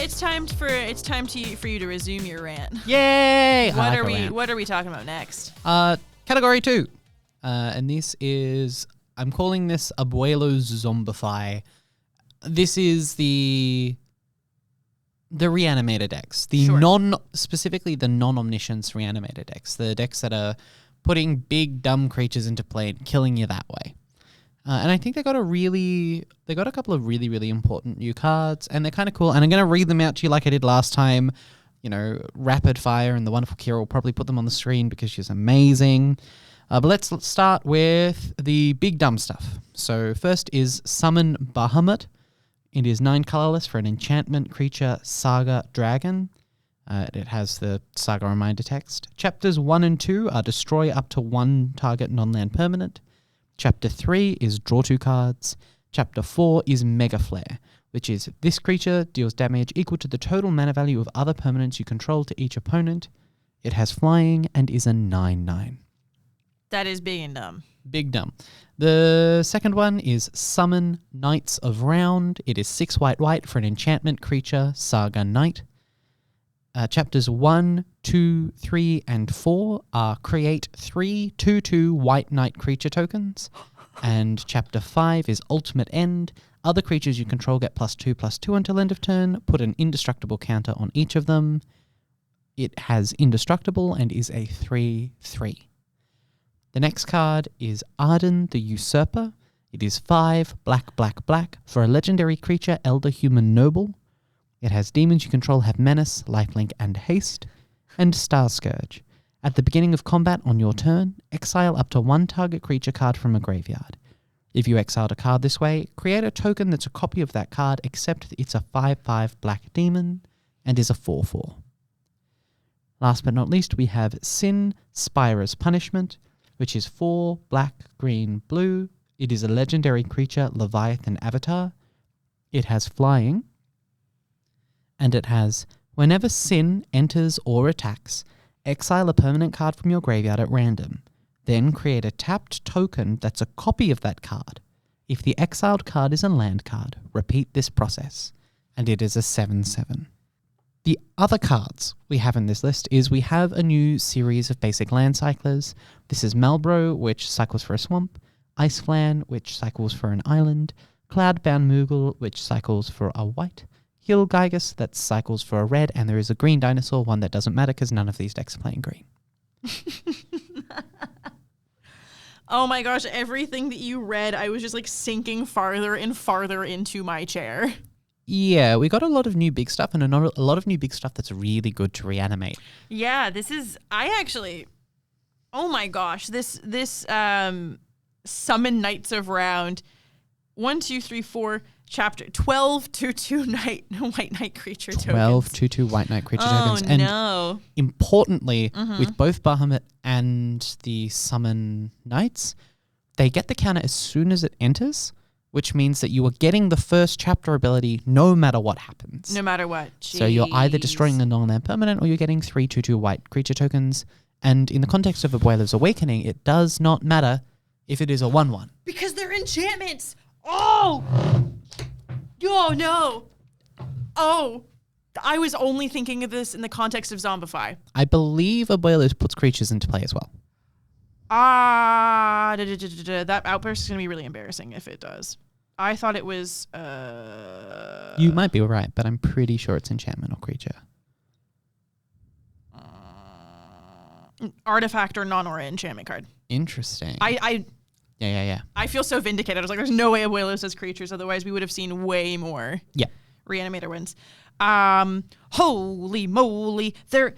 it's time for you to resume your rant. Yay! What are we talking about next? Category 2. And this is, I'm calling this Abuelo's Zombify. This is the reanimator decks. Specifically the non-omniscience reanimator decks. The decks that are putting big dumb creatures into play and killing you that way. And I think they got a couple of really, really important new cards, and they're kind of cool. And I'm going to read them out to you like I did last time. You know, Rapid Fire and the wonderful Kira will probably put them on the screen because she's amazing. But let's start with the big dumb stuff. So first is Summon Bahamut. It is 9 colorless for an enchantment creature Saga Dragon. It has the Saga reminder text. Chapters 1 and 2 are destroy up to 1 target non-land permanent. Chapter 3 is draw 2 cards. Chapter 4 is Mega Flare, which is this creature deals damage equal to the total mana value of other permanents you control to each opponent. It has flying and is a 9/9. That is big and dumb. Big dumb. The second one is Summon Knights of Round. It is 6 white for an enchantment creature, Saga Knight. Chapters 1, 2, 3, and 4 are create 3 2/2 white knight creature tokens. And Chapter 5 is Ultimate End. Other creatures you control get +2/+2 until end of turn. Put an indestructible counter on each of them. It has indestructible and is a 3/3. The next card is Arden the Usurper. It is 5 black for a legendary creature, Elder Human Noble. It has demons you control have Menace, Lifelink, and Haste, and Star Scourge. At the beginning of combat on your turn, exile up to 1 target creature card from a graveyard. If you exiled a card this way, create a token that's a copy of that card except it's a 5/5 black demon and is a 4/4. Last but not least, we have Sin Spira's Punishment, which is 4 black, green, blue. It is a legendary creature, Leviathan Avatar. It has flying. And it has, whenever Sin enters or attacks, exile a permanent card from your graveyard at random. Then create a tapped token that's a copy of that card. If the exiled card is a land card, repeat this process. And it is a 7/7. The other cards we have in this list is we have a new series of basic land cyclers. This is Malbro, which cycles for a swamp. Iceflan, which cycles for an island. Cloudbound Moogle, which cycles for a white. Hill Gygus, that cycles for a red, and there is a green dinosaur, one that doesn't matter because none of these decks are playing green. Oh my gosh, everything that you read, I was just like sinking farther and farther into my chair. Yeah, we got a lot of new big stuff and a lot of new big stuff that's really good to reanimate. Yeah, oh my gosh, this Summon Knights of Round, 1, 2, 3, 4, chapter 12 2/2 white knight creature tokens. 12 2/2 white knight creature tokens. And no. Importantly, with both Bahamut and the Summon Knights, they get the counter as soon as it enters, which means that you are getting the first chapter ability no matter what happens. No matter what. Jeez. So you're either destroying a non-land permanent or you're getting 3 2/2 white creature tokens. And in the context of Abuelo's Awakening, it does not matter if it is a 1/1. Because they're enchantments. Oh! Oh, no. Oh. I was only thinking of this in the context of Zombify. I believe Abuelo's puts creatures into play as well. That outburst is going to be really embarrassing if it does. I thought it was... You might be right, but I'm pretty sure it's enchantment or creature. Artifact or non-aura enchantment card. Interesting. Yeah. I feel so vindicated. I was like, there's no way Abuelo says creatures. Otherwise, we would have seen way more reanimator wins. Holy moly. They're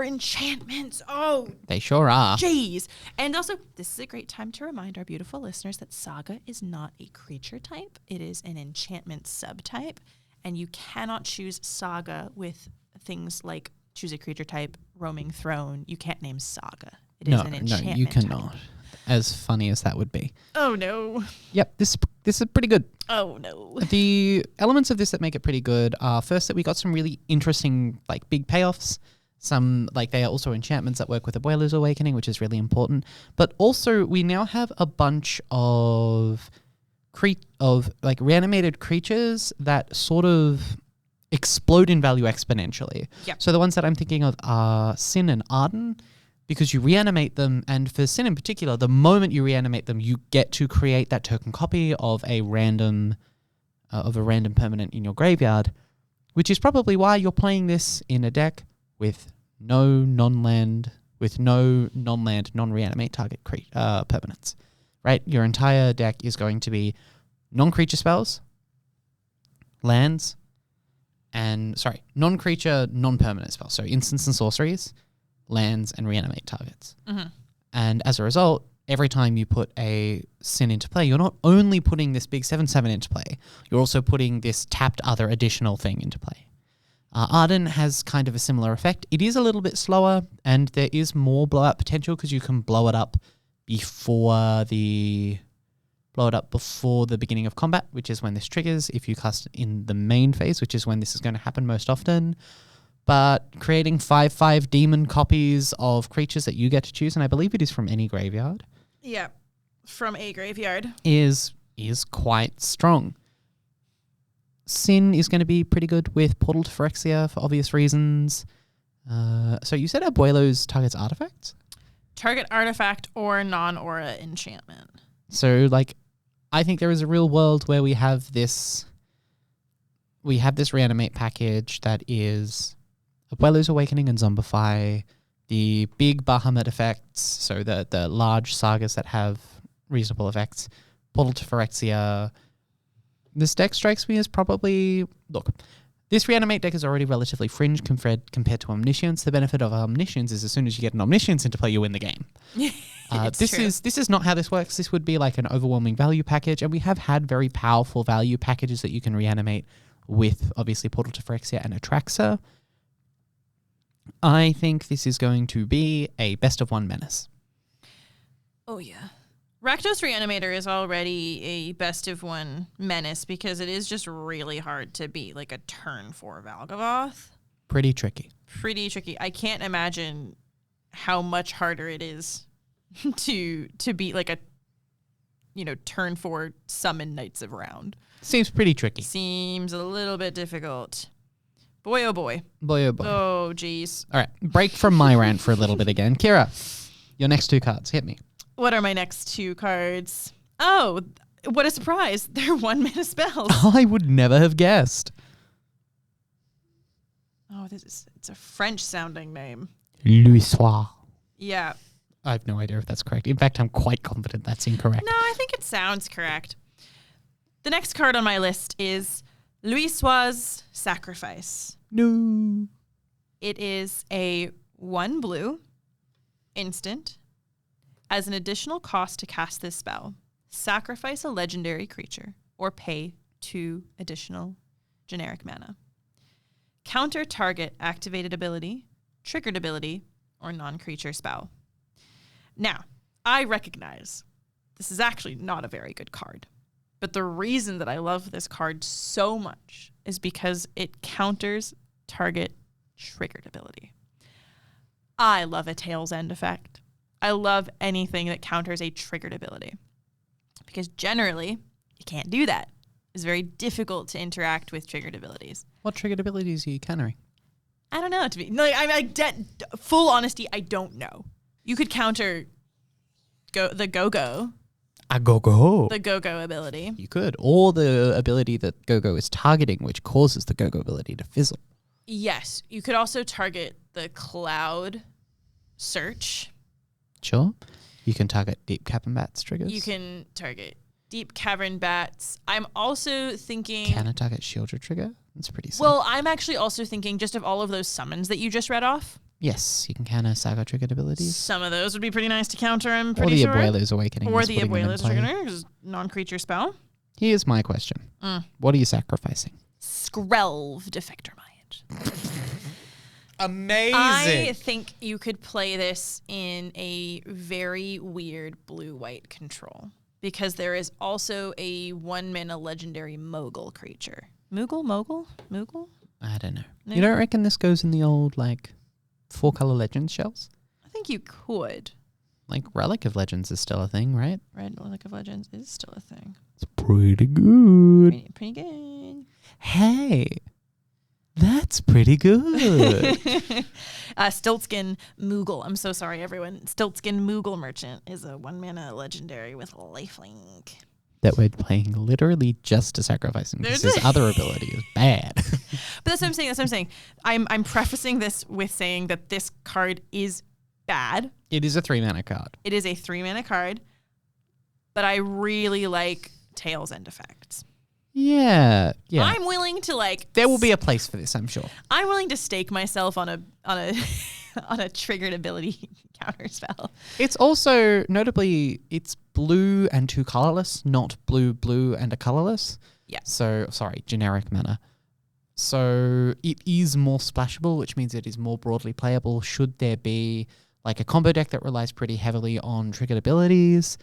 enchantments. Oh. They sure are. Jeez. And also, this is a great time to remind our beautiful listeners that Saga is not a creature type. It is an enchantment subtype. And you cannot choose Saga with things like choose a creature type, roaming throne. You can't name Saga. It is an enchantment. No, you cannot. Type. As funny as that would be. Oh, no. Yep, this is pretty good. Oh, no. The elements of this that make it pretty good are first that we got some really interesting, like, big payoffs. Some, like, they are also enchantments that work with Abuelo's Awakening, which is really important. But also, we now have a bunch of reanimated creatures that sort of explode in value exponentially. Yep. So the ones that I'm thinking of are Sin and Arden, because you reanimate them, and for Sin in particular, the moment you reanimate them, you get to create that token copy of a random permanent in your graveyard, which is probably why you're playing this in a deck with no non-land, non-reanimate target permanents, right? Your entire deck is going to be non-creature spells, lands, non-creature, non-permanent spells. So instants and sorceries, lands, and reanimate targets. Mm-hmm. And as a result, every time you put a Sin into play, you're not only putting this big 7/7 into play, you're also putting this tapped other additional thing into play. Arden has kind of a similar effect. It is a little bit slower, and there is more blowout potential because you can blow it up before the beginning of combat, which is when this triggers if you cast in the main phase, which is when this is going to happen most often. But creating 5/5 demon copies of creatures that you get to choose, and I believe it is from any graveyard. Yeah, from a graveyard. Is quite strong. Sin is going to be pretty good with Portal to Phyrexia for obvious reasons. So you said Abuelo's targets artifacts? Target artifact or non-aura enchantment. So, I think there is a real world where we have this reanimate package that is Abuelo's Awakening and Zombify, the big Bahamut effects, so the large sagas that have reasonable effects, Portal to Phyrexia. This deck strikes me as probably... Look, this reanimate deck is already relatively fringe compared to Omniscience. The benefit of Omniscience is as soon as you get an Omniscience into play, you win the game. This is not how this works. This would be like an overwhelming value package, and we have had very powerful value packages that you can reanimate with, obviously, Portal to Phyrexia and Atraxa. I think this is going to be a best of one menace. Oh, yeah. Rakdos Reanimator is already a best of one menace because it is just really hard to beat, like a turn 4 Valgavoth. Pretty tricky. I can't imagine how much harder it is to beat like a, turn 4 summon Knights of Round. Seems pretty tricky. Seems a little bit difficult. Boy, oh boy. Boy, oh boy. Oh, geez. All right, break from my rant for a little bit again. Kira, your next 2 cards. Hit me. What are my next 2 cards? Oh, what a surprise. They're 1-mana spells. I would never have guessed. Oh, it's a French-sounding name. Louis Soir. Yeah. I have no idea if that's correct. In fact, I'm quite confident that's incorrect. No, I think it sounds correct. The next card on my list is Louis Soir's Sacrifice. No. It is a 1 blue instant. As an additional cost to cast this spell, sacrifice a legendary creature or pay 2 additional generic mana. Counter target activated ability, triggered ability, or non-creature spell. Now, I recognize this is actually not a very good card, but the reason that I love this card so much is because it counters target triggered ability. I love a Tail's End effect. I love anything that counters a triggered ability because generally you can't do that. It's very difficult to interact with triggered abilities. What triggered abilities are you countering? I don't know. Full honesty, I don't know. You could counter the Go-Go. A Go-Go. The Go-Go ability. You could. Or the ability that Go-Go is targeting, which causes the Go-Go ability to fizzle. Yes. You could also target the Cloud Search. Sure. You can target Deep Cavern Bats triggers. You can target Deep Cavern Bats. I'm also thinking... Can it target Shieldred trigger? That's pretty simple. Well, I'm actually also thinking just of all of those summons that you just read off. Yes, you can counter Saga triggered abilities. Some of those would be pretty nice to counter, I'm pretty sure. Or the Abuelo's Awakening. Or the Abuelo's Awakening, because non-creature spell. Here's my question. What are you sacrificing? Skrelv Defector Mind. Amazing. I think you could play this in a very weird blue-white control because there is also a 1-mana legendary Mogul creature. Mogul? I don't know. No. You don't reckon this goes in the old, 4-color Legends shells? I think you could. Relic of Legends is still a thing, right? Red Relic of Legends is still a thing. It's pretty good. Pretty good. Hey. That's pretty good. Stiltskin Moogle. I'm so sorry, everyone. Stiltskin Moogle Merchant is a 1-mana legendary with lifelink. That we're playing literally just to sacrifice him because his other ability is bad. But that's what I'm saying. I'm prefacing this with saying that this card is bad. It is a 3-mana card. It is a 3-mana card, but I really like Tails End Effects. Yeah. I'm willing to There will be a place for this, I'm sure. I'm willing to stake myself on a on a triggered ability counter spell. It's also notably it's blue and 2 colorless, not blue and a colorless. Yeah. So sorry, generic mana. So it is more splashable, which means it is more broadly playable. Should there be like a combo deck that relies pretty heavily on triggered abilities?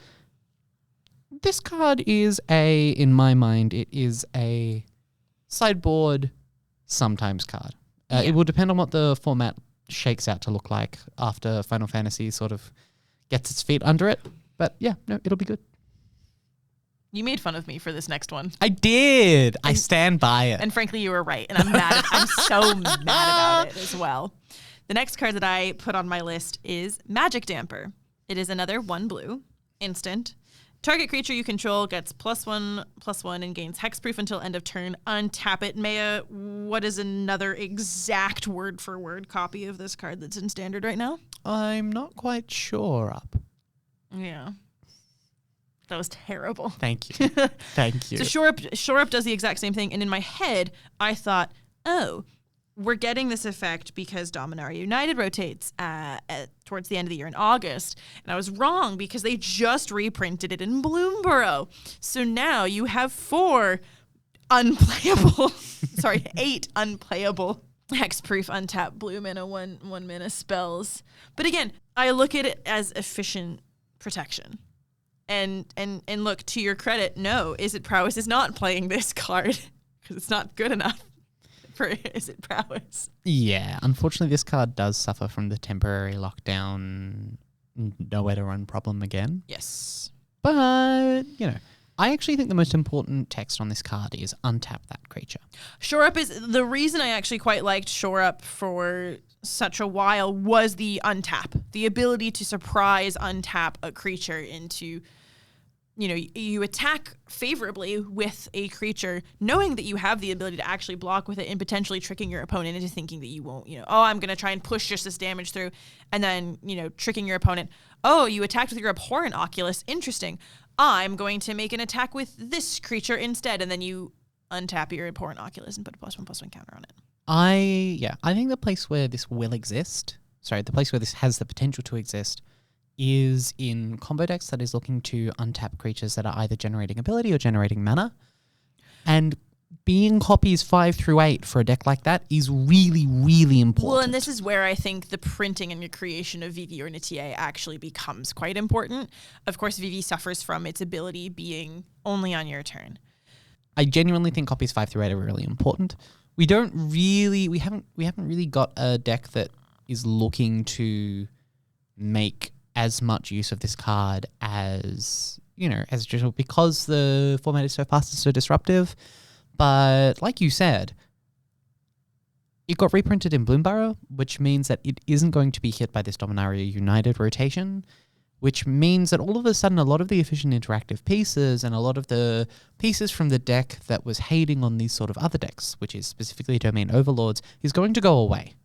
This card is in my mind, it is a sideboard sometimes card. It will depend on what the format shakes out to look like after Final Fantasy sort of gets its feet under it. But yeah, no, it'll be good. You made fun of me for this next one. I did. I stand by it. And frankly, you were right. And I'm mad. I'm so mad about it as well. The next card that I put on my list is Magic Damper. It is another 1 blue instant. Target creature you control gets +1/+1 and gains hexproof until end of turn. Untap it. Maya, what is another exact word for word copy of this card that's in standard right now? I'm not quite sure up. Yeah. That was terrible. Thank you. Thank you. So Shore Up does the exact same thing. And in my head, I thought, oh, we're getting this effect because Dominaria United rotates towards the end of the year in August. And I was wrong because they just reprinted it in Bloomburrow. So now you have 8 unplayable hexproof untap blue mana, one mana spells. But again, I look at it as efficient protection. And look, to your credit, no, Is It Prowess is not playing this card because it's not good enough for Is It Prowess. Yeah, unfortunately, this card does suffer from the temporary lockdown, nowhere to run problem again. Yes. But, I actually think the most important text on this card is untap that creature. Shore Up is the reason I actually quite liked Shore Up for such a while was the untap, the ability to surprise untap a creature into, you attack favorably with a creature, knowing that you have the ability to actually block with it and potentially tricking your opponent into thinking that you won't, I'm going to try and push just this damage through, and then, tricking your opponent. Oh, you attacked with your Abhorrent Oculus. Interesting. I'm going to make an attack with this creature instead, and then you untap your Abhorrent Oculus and put a +1/+1 counter on it. I think the place where this will exist, the place where this has the potential to exist is in combo decks that is looking to untap creatures that are either generating ability or generating mana. And being copies 5 through 8 for a deck like that is really, really important. Well, and this is where I think the printing and the creation of VV or Nitier actually becomes quite important. Of course, VV suffers from its ability being only on your turn. I genuinely think copies 5 through 8 are really important. We haven't really got a deck that is looking to make as much use of this card as usual because the format is so fast and so disruptive. But like you said, it got reprinted in Bloomburrow, which means that it isn't going to be hit by this Dominaria United rotation, which means that all of a sudden a lot of the efficient interactive pieces and a lot of the pieces from the deck that was hating on these sort of other decks, which is specifically Domain Overlords, is going to go away.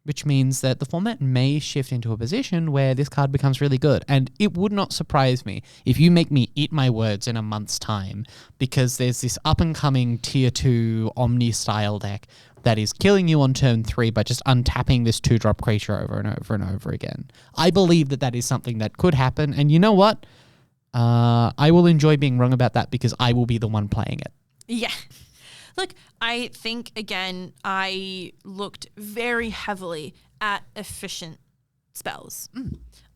Which means that the format may shift into a position where this card becomes really good. And it would not surprise me if you make me eat my words in a month's time, because there's this up-and-coming Tier 2 Omni-style deck that is killing you on turn 3 by just untapping this 2-drop creature over and over and over again. I believe that is something that could happen. And you know what? I will enjoy being wrong about that because I will be the one playing it. Yeah. Look, I think, again, I looked very heavily at efficient spells.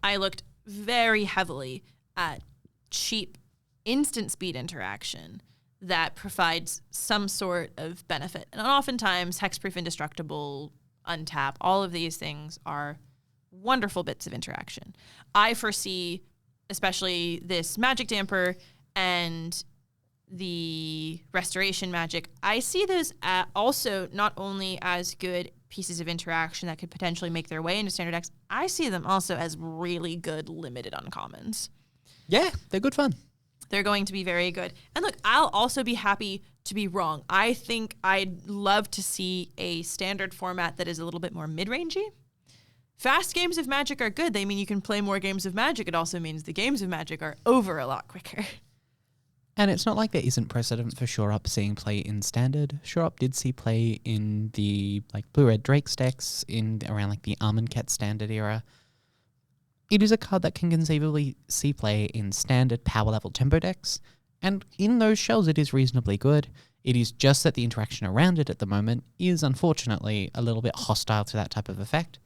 I looked very heavily at cheap instant speed interaction that provides some sort of benefit. And oftentimes, hexproof, indestructible, untap, all of these things are wonderful bits of interaction. I foresee, especially this Magic Damper and the restoration magic, I see those also not only as good pieces of interaction that could potentially make their way into standard decks, I see them also as really good limited uncommons. Yeah, they're good fun. They're going to be very good. And look, I'll also be happy to be wrong. I think I'd love to see a standard format that is a little bit more mid-rangey. Fast games of Magic are good. They mean you can play more games of Magic. It also means the games of Magic are over a lot quicker. And it's not like there isn't precedent for Shore Up seeing play in Standard. Shore Up did see play in the Blue-Red Drakes decks in around the Almond Cat Standard era. It is a card that can conceivably see play in Standard power level tempo decks, and in those shells it is reasonably good. It is just that the interaction around it at the moment is unfortunately a little bit hostile to that type of effect.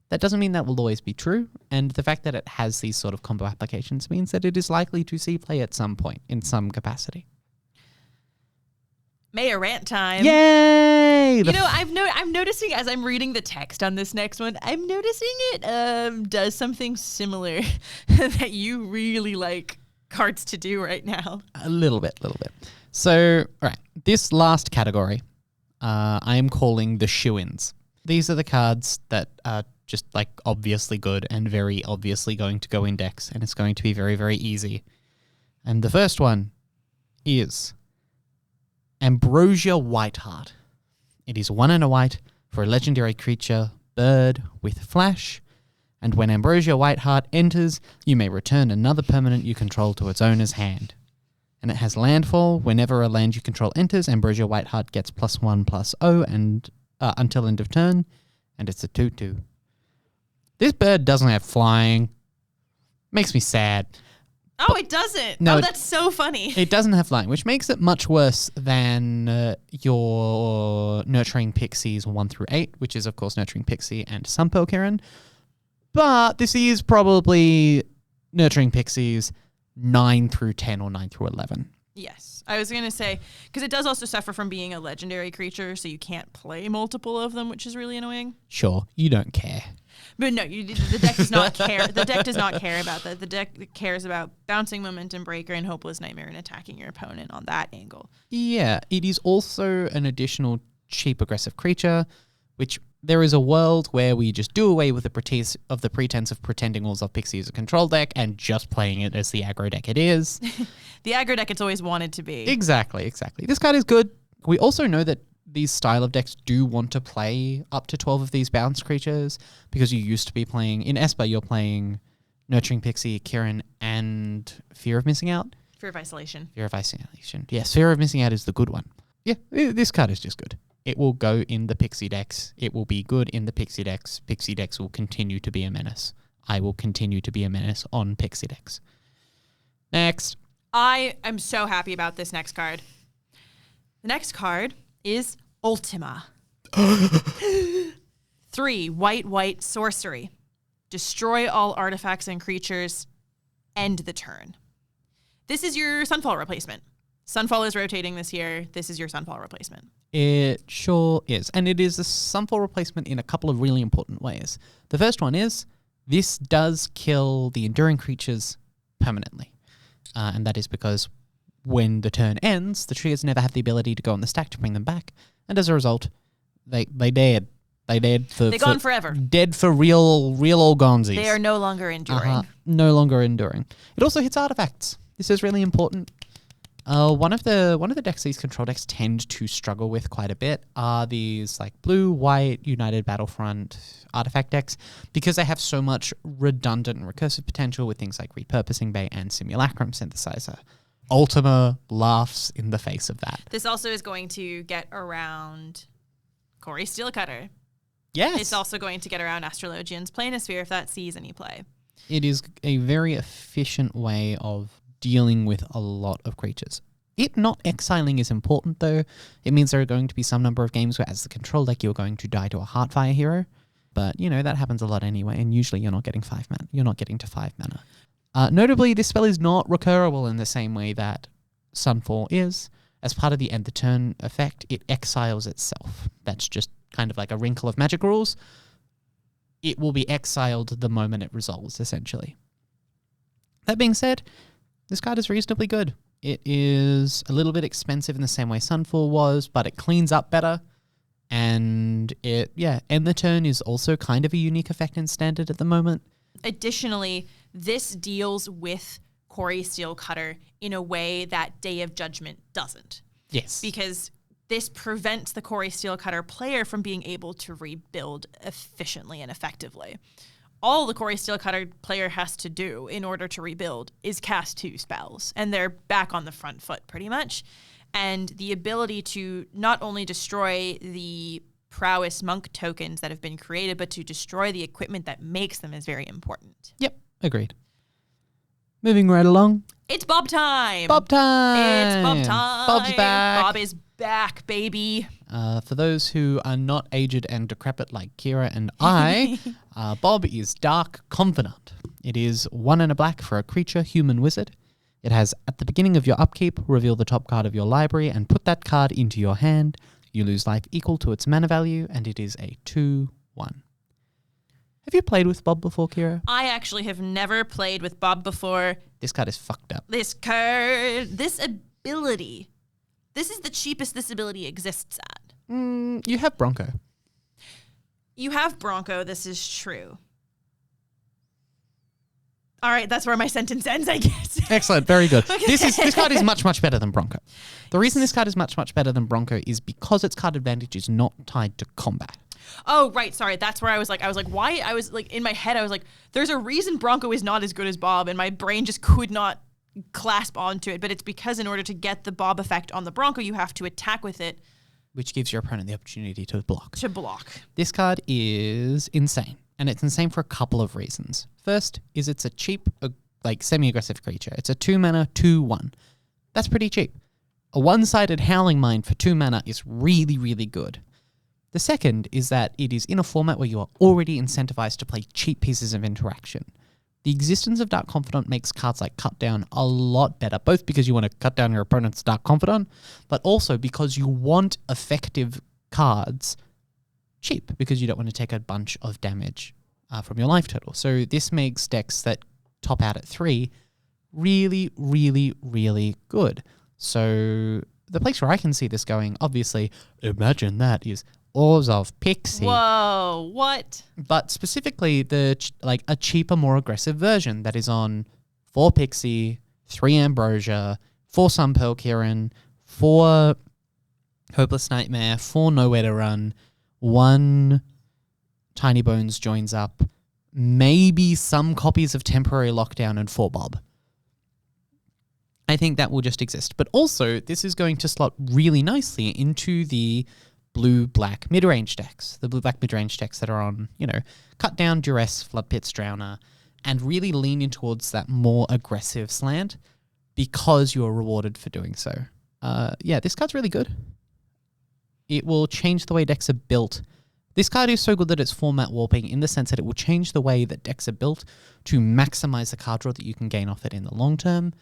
That doesn't mean that will always be true, and the fact that it has these sort of combo applications means that it is likely to see play at some point in some capacity. Mayor rant time. Yay! I'm noticing as I'm reading the text on this next one, I'm noticing it does something similar that you really like cards to do right now. A little bit. So, all right, this last category, I am calling the shoo-ins. These are the cards that are just obviously good and very obviously going to go in decks, and it's going to be very, very easy. And the first one is Ambrosia Whiteheart. It is 1 and a white for a legendary creature, bird with flash, and when Ambrosia Whiteheart enters, you may return another permanent you control to its owner's hand. And it has landfall. Whenever a land you control enters, Ambrosia Whiteheart gets +1/+0 and until end of turn, and it's a 2/2. This bird doesn't have flying. Makes me sad. Oh, it doesn't. No, that's so funny. It doesn't have flying, which makes it much worse than your Nurturing Pixies 1 through 8, which is, of course, Nurturing Pixie and Sunpearl Kirin. But this is probably Nurturing Pixies 9 through 10 or 9 through 11. Yes. I was going to say, because it does also suffer from being a legendary creature, so you can't play multiple of them, which is really annoying. Sure, you don't care. But no, the deck does not care. The deck does not care about that. The deck cares about bouncing Momentum Breaker and Hopeless Nightmare and attacking your opponent on that angle. Yeah, it is also an additional cheap aggressive creature, which there is a world where we just do away with the pretense of pretending Walls of Pixie is a control deck and just playing it as the aggro deck it is. The aggro deck it's always wanted to be. Exactly. This card is good. We also know that these style of decks do want to play up to 12 of these bounce creatures because you used to be playing, in Esper, you're playing Nurturing Pixie, Kirin, and Fear of Missing Out. Fear of Isolation. Yes, Fear of Missing Out is the good one. Yeah, this card is just good. It will go in the Pixie decks. It will be good in the Pixie decks. Pixie decks will continue to be a menace. I will continue to be a menace on Pixie decks. Next. I am so happy about this next card. The next card is Ultima. 3 white sorcery. Destroy all artifacts and creatures. End the turn. This is your Sunfall replacement. Sunfall is rotating this year. This is your Sunfall replacement. It sure is. And it is a Sunfall replacement in a couple of really important ways. The first one is this does kill the enduring creatures permanently. And that is because when the turn ends, the triggers never have the ability to go on the stack to bring them back. And as a result, they dead. They're gone forever. Dead for real old gonzies. They are no longer enduring. No longer enduring. It also hits artifacts. This is really important. One of the decks these control decks tend to struggle with quite a bit are these blue, white, United Battlefront artifact decks because they have so much redundant and recursive potential with things like Repurposing Bay and Simulacrum Synthesizer. Ultima laughs in the face of that. This also is going to get around Corey Steelcutter. Yes. It's also going to get around Astrologian's Planisphere if that sees any play. It is a very efficient way of dealing with a lot of creatures. It not exiling is important though. It means there are going to be some number of games where as the control deck you're going to die to a Heartfire hero. But, that happens a lot anyway, and usually you're not getting 5 mana. You're not getting to 5 mana. Notably, this spell is not recurable in the same way that Sunfall is. As part of the end the turn effect, it exiles itself. That's just kind of like a wrinkle of Magic rules. It will be exiled the moment it resolves, essentially. That being said, this card is reasonably good. It is a little bit expensive in the same way Sunfall was, but it cleans up better. And End the Turn is also kind of a unique effect in Standard at the moment. Additionally, this deals with Quarry Steelcutter in a way that Day of Judgment doesn't. Yes. Because this prevents the Quarry Steelcutter player from being able to rebuild efficiently and effectively. All the Quarry Steelcutter player has to do in order to rebuild is cast 2 spells, and they're back on the front foot pretty much. And the ability to not only destroy the Prowess Monk tokens that have been created, but to destroy the equipment that makes them is very important. Yep, agreed. Moving right along. It's Bob time! Bob time! It's Bob time! Bob's back! Bob is back, baby! For those who are not aged and decrepit like Kira and I, Bob is Dark Confidant. It is 1 and a black for a creature, human wizard. It has, at the beginning of your upkeep, reveal the top card of your library and put that card into your hand. You lose life equal to its mana value, and it is a 2/1. Have you played with Bob before, Kira? I actually have never played with Bob before. This card is fucked up. This card, this ability, this is the cheapest this ability exists at. You have Bronco. You have Bronco, this is true. All right, that's where my sentence ends, I guess. Excellent, very good. Okay. This card is much, much better than Bronco. The reason this card is much, much better than Bronco is because its card advantage is not tied to combat. Oh, right, sorry. That's where I was like, why? I was like, in my head, I was like, there's a reason Bronco is not as good as Bob, and my brain just could not clasp onto it. But it's because in order to get the Bob effect on the Bronco, you have to attack with it. Which gives your opponent the opportunity to block. This card is insane. And it's insane for a couple of reasons. First is it's a cheap, semi-aggressive creature. It's a 2 mana, 2/1. That's pretty cheap. A one-sided Howling Mine for 2 mana is really, really good. The second is that it is in a format where you are already incentivized to play cheap pieces of interaction. The existence of Dark Confidant makes cards like Cut Down a lot better, both because you want to cut down your opponent's Dark Confidant, but also because you want effective cards cheap, because you don't want to take a bunch of damage from your life total. So this makes decks that top out at 3 really, really, really good. So the place where I can see this going, obviously, imagine that, is Oars of Pixie. Whoa, what? But specifically, a cheaper, more aggressive version that is on 4 Pixie, 3 Ambrosia, 4 Sunpearl Kirin, 4 Hopeless Nightmare, 4 Nowhere to Run, 1 Tiny Bones joins up, maybe some copies of Temporary Lockdown, and 4 Bob. I think that will just exist. But also, this is going to slot really nicely into the blue-black mid-range decks. The blue-black mid-range decks that are on, Cut Down, Duress, Flood Pits, Drowner, and really lean in towards that more aggressive slant because you are rewarded for doing so. This card's really good. It will change the way decks are built. This card is so good that it's format warping in the sense that it will change the way that decks are built to maximize the card draw that you can gain off it in the long term.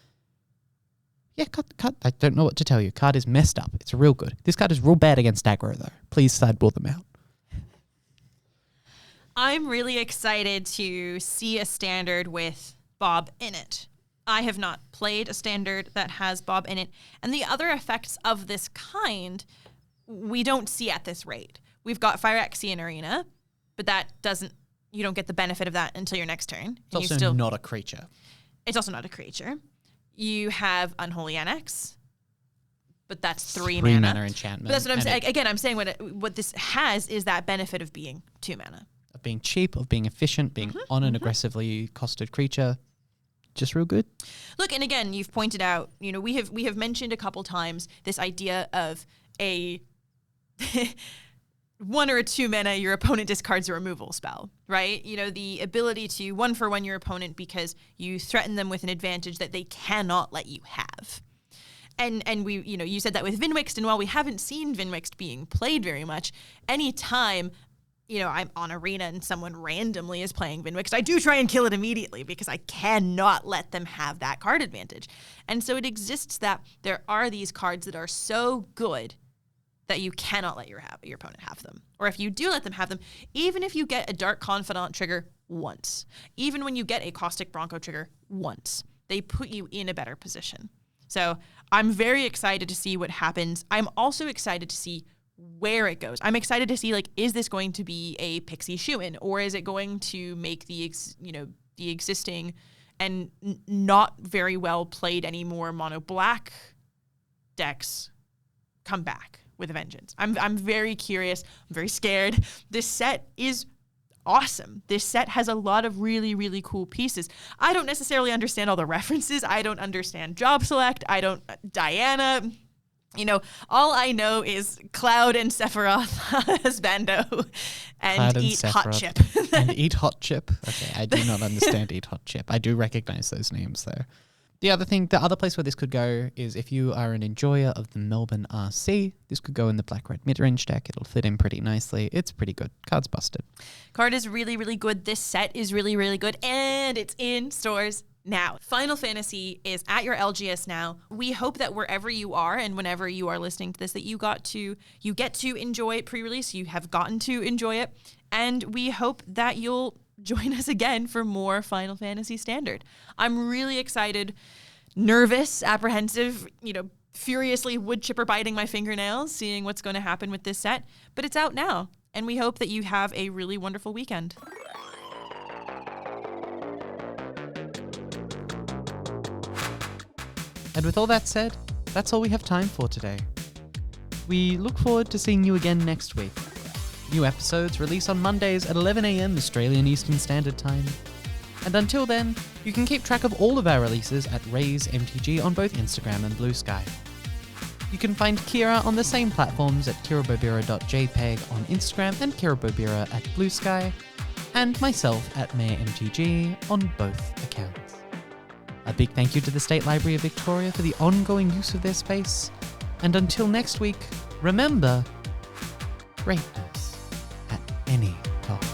Yeah, cut. I don't know what to tell you. Card is messed up. It's real good. This card is real bad against aggro, though. Please sideboard them out. I'm really excited to see a standard with Bob in it. I have not played a standard that has Bob in it. And the other effects of this kind, we don't see at this rate. We've got Phyrexian Arena, but you don't get the benefit of that until your next turn. It's also not a creature. It's also not a creature. You have Unholy Annex, but that's 3 mana. 3 mana enchantment. But that's what I'm saying. Again, I'm saying what this has is that benefit of being 2 mana. Of being cheap, of being efficient, being on an aggressively costed creature. Just real good. Look, and again, you've pointed out, we have mentioned a couple times this idea of a 1 or a 2 mana, your opponent discards a removal spell, right? The ability to 1-for-1 your opponent because you threaten them with an advantage that they cannot let you have. And we, you said that with Vinwixt, and while we haven't seen Vinwixt being played very much, anytime, I'm on Arena and someone randomly is playing Vinwixt, I do try and kill it immediately because I cannot let them have that card advantage. And so it exists that there are these cards that are so good that you cannot let your opponent have them. Or if you do let them have them, even if you get a Dark Confidant trigger once, even when you get a Caustic Bronco trigger once, they put you in a better position. So I'm very excited to see what happens. I'm also excited to see where it goes. I'm excited to see, like, is this going to be a Pixie shoo-in, or is it going to make the existing and not very well played anymore mono black decks come back with a vengeance? I'm very curious. I'm very scared. This set is awesome. This set has a lot of really, really cool pieces. I don't necessarily understand all the references. I don't understand Job Select. Diana. All I know is Cloud and Sephiroth as Bando and eat hot chip. And eat hot chip. Okay, I do not understand eat hot chip. I do recognize those names though. The other place where this could go is if you are an enjoyer of the Melbourne RC, this could go in the black-red mid-range deck. It'll fit in pretty nicely. It's pretty good. Card's busted. Card is really, really good. This set is really, really good. And it's in stores now. Final Fantasy is at your LGS now. We hope that wherever you are and whenever you are listening to this, that you get to enjoy it pre-release. You have gotten to enjoy it. And we hope that you'll join us again for more Final Fantasy Standard. I'm really excited, nervous, apprehensive, furiously wood chipper biting my fingernails, seeing what's going to happen with this set. But it's out now, and we hope that you have a really wonderful weekend. And with all that said, that's all we have time for today. We look forward to seeing you again next week. New episodes release on Mondays at 11 a.m. Australian Eastern Standard Time. And until then, you can keep track of all of our releases at Raise MTG on both Instagram and Blue Sky. You can find Kira on the same platforms at kirabobira.jpg on Instagram and kirabobira at Blue Sky, and myself at MayorMTG on both accounts. A big thank you to the State Library of Victoria for the ongoing use of their space. And until next week, remember, greatness at any cost.